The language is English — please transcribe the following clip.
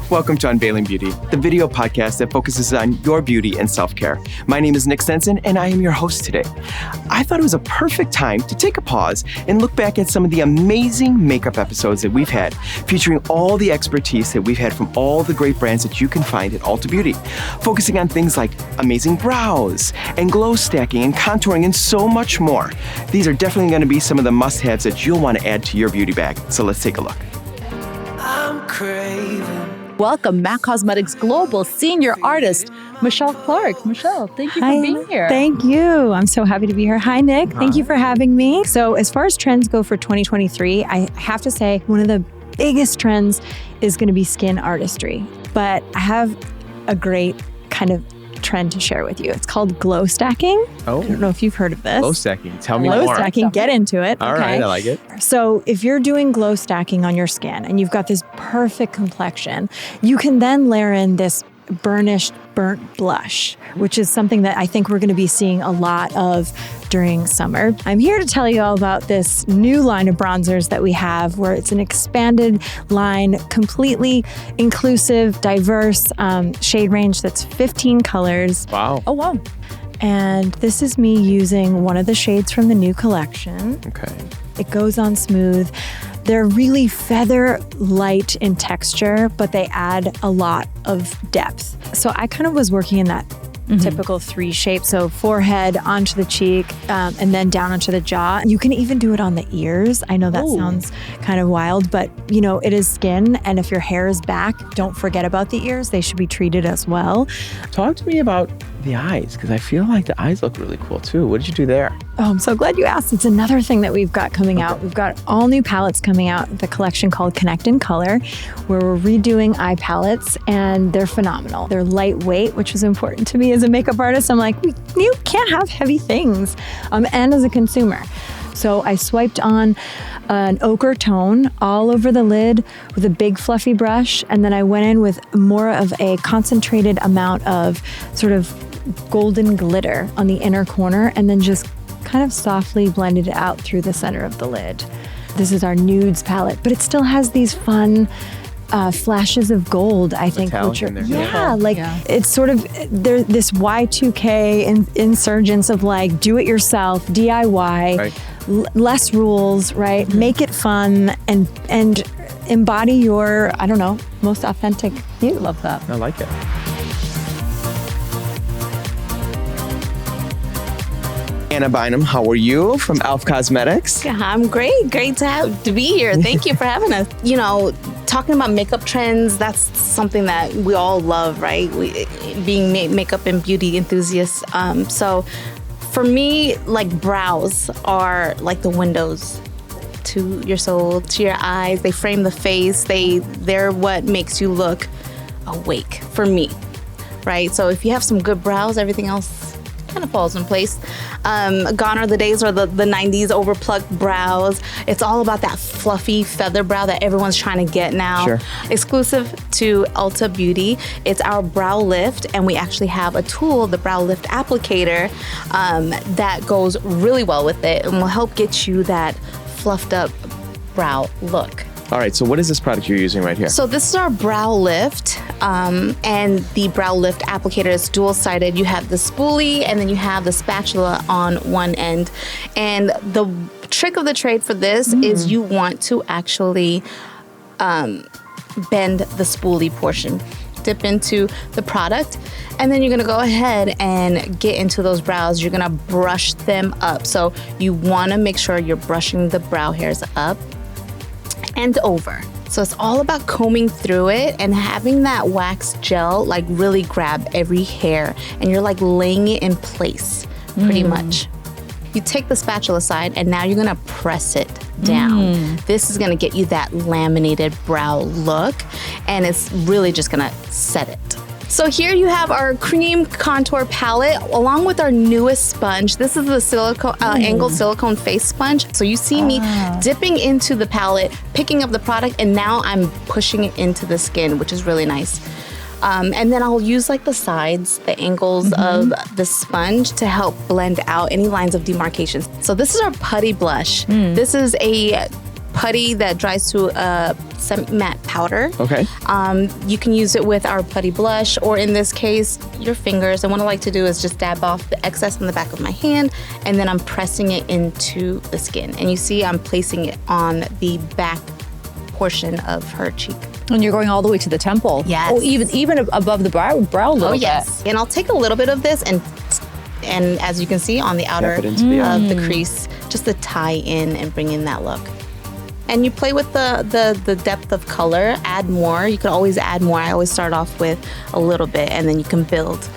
Welcome to Unveiling Beauty, the video podcast that focuses on your beauty and self-care. My name is Nick Stenson, and I am your host today. I thought it was a perfect time to take a pause and look back at some of the amazing makeup episodes that we've had, featuring all the expertise that we've had from all the great brands that you can find at Ulta Beauty, focusing on things like amazing brows and glow stacking and contouring and so much more. These are definitely going to be some of the must-haves that you'll want to add to your beauty bag. So let's take a look. I'm craving. Welcome, MAC Cosmetics Global Senior Artist, Michelle Clark. Michelle, thank you for being here. Thank you. I'm so happy to be here. Hi, Nick. Thank you for having me. So as far as trends go for 2023, I have to say one of the biggest trends is going to be skin artistry. But I have a great kind of trend to share with you. It's called glow stacking. Oh. I don't know if you've heard of this. Glow stacking. Tell me more. Glow stacking. Get into it. All right, I like it. So if you're doing glow stacking on your skin and you've got this perfect complexion, you can then layer in this burnished, burnt blush, which is something that I think we're going to be seeing a lot of during summer. I'm here to tell you all about this new line of bronzers that we have, where it's an expanded line, completely inclusive, diverse shade range that's 15 colors. Wow. Oh, wow. And this is me using one of the shades from the new collection. Okay. It goes on smooth. They're really feather light in texture, but they add a lot of depth. So I kind of was working in that typical 3 shape. So forehead onto the cheek, and then down onto the jaw. You can even do it on the ears. I know that sounds kind of wild, but you know, it is skin. And if your hair is back, don't forget about the ears. They should be treated as well. Talk to me about the eyes, because I feel like the eyes look really cool too. What did you do there? Oh, I'm so glad you asked. It's another thing that we've got coming out. We've got all new palettes coming out, the collection called Connect in Color, where we're redoing eye palettes, and they're phenomenal. They're lightweight, which is important to me as a makeup artist. I'm like, you can't have heavy things, and as a consumer. So I swiped on an ochre tone all over the lid with a big fluffy brush, and then I went in with more of a concentrated amount of sort of golden glitter on the inner corner, and then just kind of softly blended it out through the center of the lid. This is our nudes palette, but it still has these fun flashes of gold, I think. Metallic in there. It's sort of this Y2K insurgence of like do it yourself, DIY, Right. less rules, right? Make it fun and embody your, I don't know, most authentic you. Love that. I like it. Anna Bynum, how are you from e.l.f. Cosmetics? I'm great. Great to be here. Thank you for having us. You know, talking about makeup trends, that's something that we all love, right? Being makeup and beauty enthusiasts. So for me, like brows are like the windows to your soul, to your eyes. They frame the face. They're what makes you look awake for me, right? So if you have some good brows, everything else kind of falls in place. Gone are the days or the 90s overplucked brows. It's all about that fluffy feather brow that everyone's trying to get now. Sure. Exclusive to Ulta Beauty, it's our brow lift, and we actually have a tool, the brow lift applicator, that goes really well with it and will help get you that fluffed up brow look. All right, so what is this product you're using right here? So this is our brow lift, and the brow lift applicator is dual-sided. You have the spoolie, and then you have the spatula on one end. And the trick of the trade for this is you want to actually bend the spoolie portion. Dip into the product, and then you're gonna go ahead and get into those brows. You're gonna brush them up. So you wanna make sure you're brushing the brow hairs up and over. So it's all about combing through it and having that wax gel like really grab every hair, and you're like laying it in place pretty much. You take the spatula side, and now you're gonna press it down. This is gonna get you that laminated brow look, and it's really just gonna set it. So here you have our cream contour palette along with our newest sponge. This is the silicone, angled silicone face sponge. So you see me dipping into the palette, picking up the product, and now I'm pushing it into the skin, which is really nice. And then I'll use like the sides, the angles of the sponge to help blend out any lines of demarcation. So this is our putty blush. This is a putty that dries to a semi-matte powder. Okay. You can use it with our putty blush, or in this case, your fingers. And what I like to do is just dab off the excess on the back of my hand, and then I'm pressing it into the skin. And you see I'm placing it on the back portion of her cheek. And you're going all the way to the temple. Yes. Oh, even above the brow a little bit. And I'll take a little bit of this and as you can see on the outer Tap it into the of the crease, just to tie in and bring in that look. And you play with the depth of color, add more. You can always add more. I always start off with a little bit, and then you can build